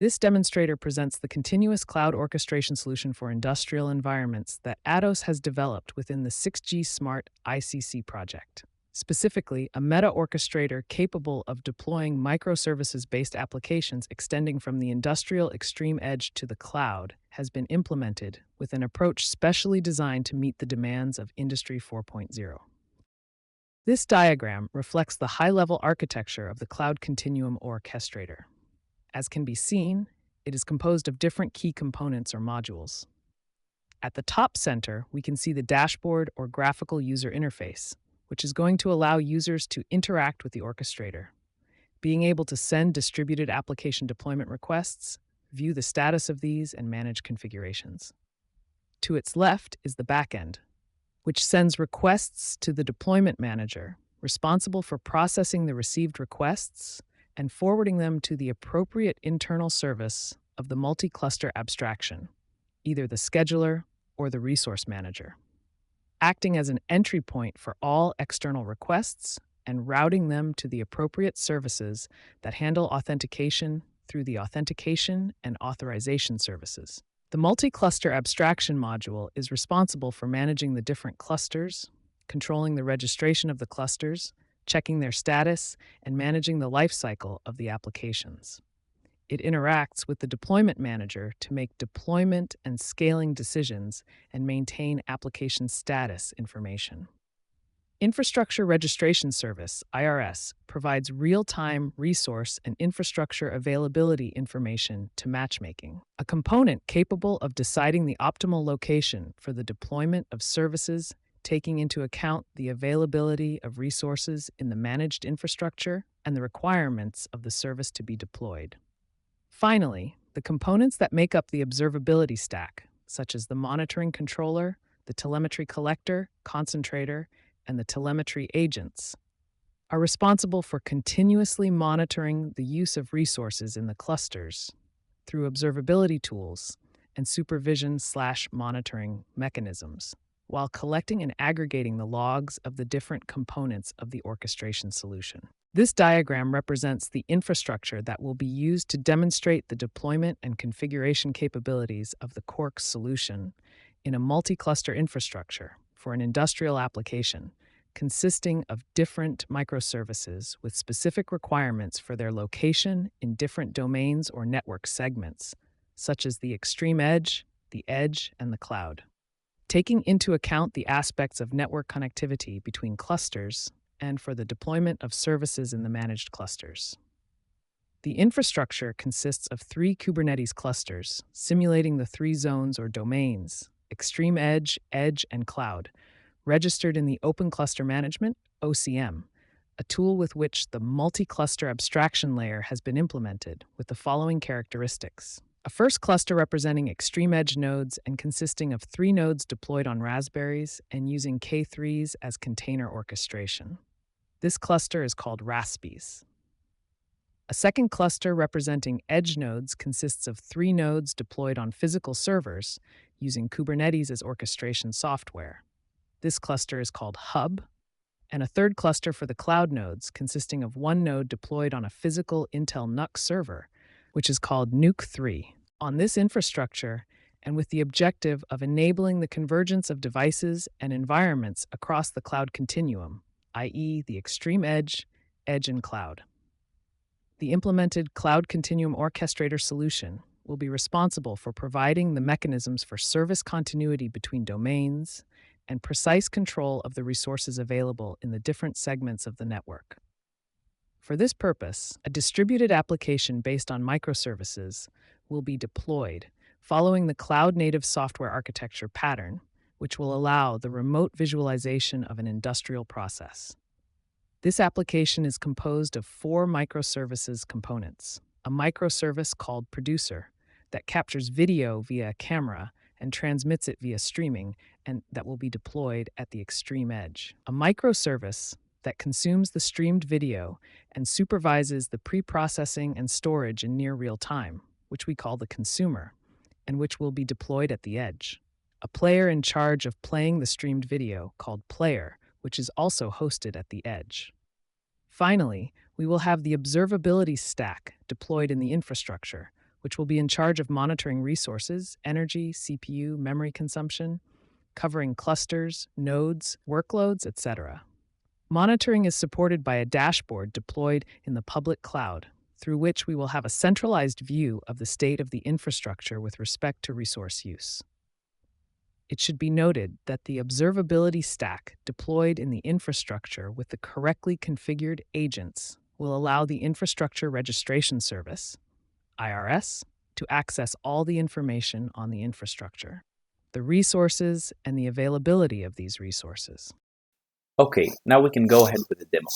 This demonstrator presents the continuous cloud orchestration solution for industrial environments that Atos has developed within the 6GSMART-ICC project. Specifically, a meta-orchestrator capable of deploying microservices-based applications extending from the industrial extreme edge to the cloud has been implemented with an approach specially designed to meet the demands of Industry 4.0. This diagram reflects the high-level architecture of the Cloud-Continuum ORChestrator. As can be seen, it is composed of different key components or modules. At the top center, we can see the dashboard or graphical user interface, which is going to allow users to interact with the orchestrator, being able to send distributed application deployment requests, view the status of these, and manage configurations. To its left is the backend, which sends requests to the deployment manager, responsible for processing the received requests and forwarding them to the appropriate internal service of the multi-cluster abstraction, either the scheduler or the resource manager, acting as an entry point for all external requests and routing them to the appropriate services that handle authentication through the authentication and authorization services. The multi-cluster abstraction module is responsible for managing the different clusters, controlling the registration of the clusters, checking their status, and managing the lifecycle of the applications. It interacts with the deployment manager to make deployment and scaling decisions and maintain application status information. Infrastructure Registration Service, IRS, provides real-time resource and infrastructure availability information to matchmaking, a component capable of deciding the optimal location for the deployment of services, taking into account the availability of resources in the managed infrastructure and the requirements of the service to be deployed. Finally, the components that make up the observability stack, such as the monitoring controller, the telemetry collector, concentrator, and the telemetry agents, are responsible for continuously monitoring the use of resources in the clusters through observability tools and supervision/monitoring mechanisms, while collecting and aggregating the logs of the different components of the orchestration solution. This diagram represents the infrastructure that will be used to demonstrate the deployment and configuration capabilities of the CORC solution in a multi-cluster infrastructure for an industrial application consisting of different microservices with specific requirements for their location in different domains or network segments, such as the extreme edge, the edge, and the cloud. Taking into account the aspects of network connectivity between clusters and for the deployment of services in the managed clusters. The infrastructure consists of 3 Kubernetes clusters, simulating the 3 zones or domains, extreme edge, edge, and cloud, registered in the Open Cluster Management, OCM, a tool with which the multi-cluster abstraction layer has been implemented with the following characteristics. A first cluster representing extreme edge nodes and consisting of 3 nodes deployed on Raspberries and using K3s as container orchestration. This cluster is called Raspis. A second cluster representing edge nodes consists of 3 nodes deployed on physical servers using Kubernetes as orchestration software. This cluster is called Hub. And a third cluster for the cloud nodes consisting of 1 node deployed on a physical Intel NUC server, which is called Nuke 3. On this infrastructure, and with the objective of enabling the convergence of devices and environments across the cloud continuum, i.e. the extreme edge, edge, and cloud. The implemented Cloud-Continuum ORChestrator solution will be responsible for providing the mechanisms for service continuity between domains and precise control of the resources available in the different segments of the network. For this purpose, a distributed application based on microservices will be deployed following the cloud-native software architecture pattern, which will allow the remote visualization of an industrial process. This application is composed of 4 microservices components: a microservice called Producer that captures video via a camera and transmits it via streaming, and that will be deployed at the extreme edge; a microservice that consumes the streamed video and supervises the pre-processing and storage in near real time, which we call the consumer, and which will be deployed at the edge; a player in charge of playing the streamed video called Player, which is also hosted at the edge. Finally, we will have the observability stack deployed in the infrastructure, which will be in charge of monitoring resources, energy, CPU, memory consumption, covering clusters, nodes, workloads, etc. Monitoring is supported by a dashboard deployed in the public cloud, through which we will have a centralized view of the state of the infrastructure with respect to resource use. It should be noted that the observability stack deployed in the infrastructure with the correctly configured agents will allow the Infrastructure Registration Service, IRS, to access all the information on the infrastructure, the resources, and the availability of these resources. Okay, now we can go ahead with the demo.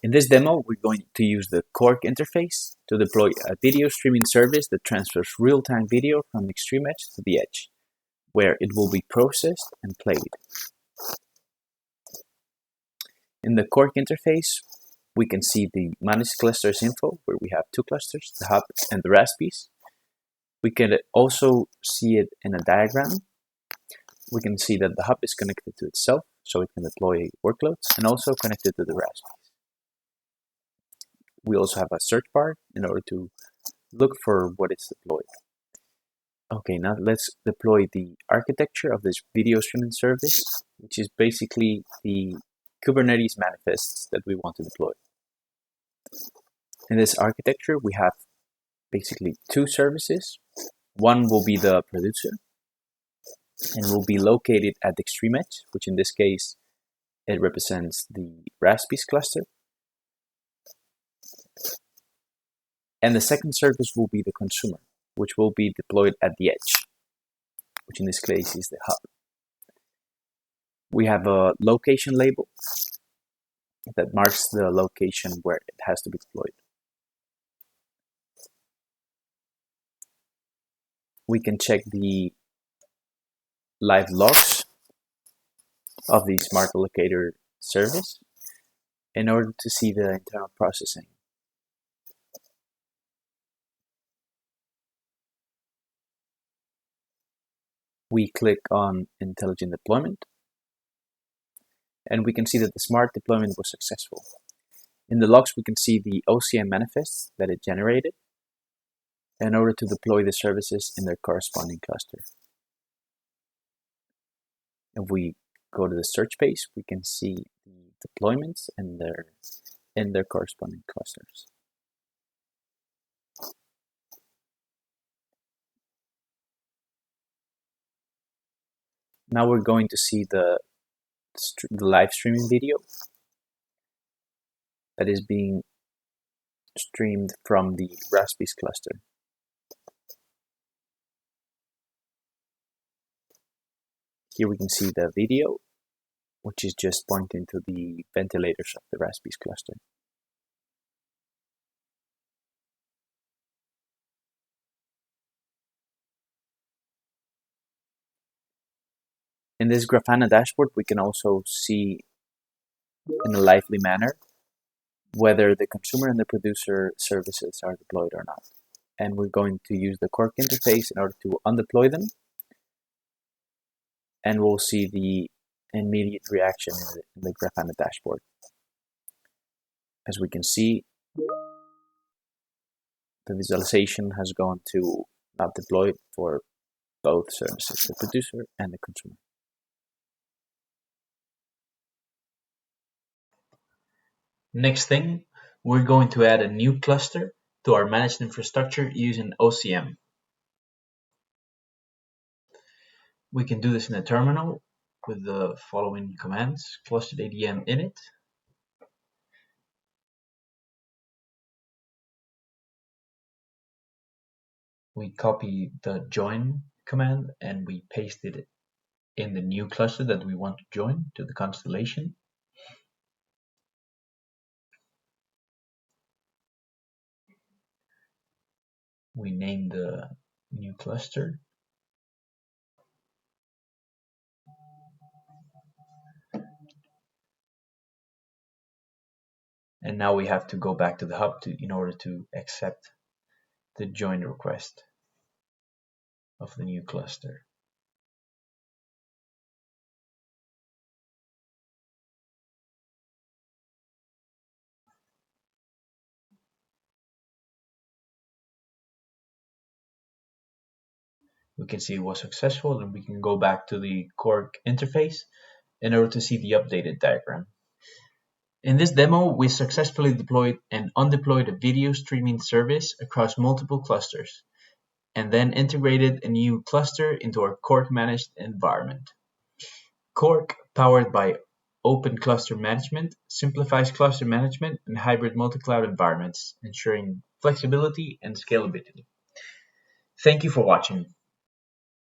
In this demo, we're going to use the CORC interface to deploy a video streaming service that transfers real-time video from the extreme edge to the edge, where it will be processed and played. In the CORC interface, we can see the managed clusters info, where we have two clusters, the hub and the Raspberries. We can also see it in a diagram. We can see that the hub is connected to itself, so it can deploy workloads, and also connected to the Raspberries. We also have a search bar in order to look for what is deployed. Okay, now let's deploy the architecture of this video streaming service, which is basically the Kubernetes manifests that we want to deploy. In this architecture, we have basically two services. One will be the producer and will be located at the extreme edge, which in this case, it represents the Raspberries cluster. And the second service will be the consumer, which will be deployed at the edge, which in this case is the hub. We have a location label that marks the location where it has to be deployed. We can check the live logs of the smart allocator service in order to see the internal processing. We click on Intelligent Deployment, and we can see that the smart deployment was successful. In the logs, we can see the OCM manifests that it generated in order to deploy the services in their corresponding cluster. If we go to the search page, we can see the deployments in their corresponding clusters. Now we're going to see the live streaming video that is being streamed from the Raspberries cluster. Here we can see the video, which is just pointing to the ventilators of the Raspberries cluster. In this Grafana dashboard, we can also see in a lively manner whether the consumer and the producer services are deployed or not. And we're going to use the CORC interface in order to undeploy them. And we'll see the immediate reaction in the Grafana dashboard. As we can see, the visualization has gone to not deployed for both services, the producer and the consumer. Next thing, we're going to add a new cluster to our managed infrastructure using OCM. We can do this in a terminal with the following commands: cluster.adm init, we copy the join command and we paste it in the new cluster that we want to join to the constellation. We name the new cluster. And now we have to go back to the hub in order to accept the join request of the new cluster. We can see it was successful, and we can go back to the CORC interface in order to see the updated diagram. In this demo, we successfully deployed and undeployed a video streaming service across multiple clusters, and then integrated a new cluster into our CORC managed environment. CORC, powered by Open Cluster Management, simplifies cluster management in hybrid multi-cloud environments, ensuring flexibility and scalability. Thank you for watching.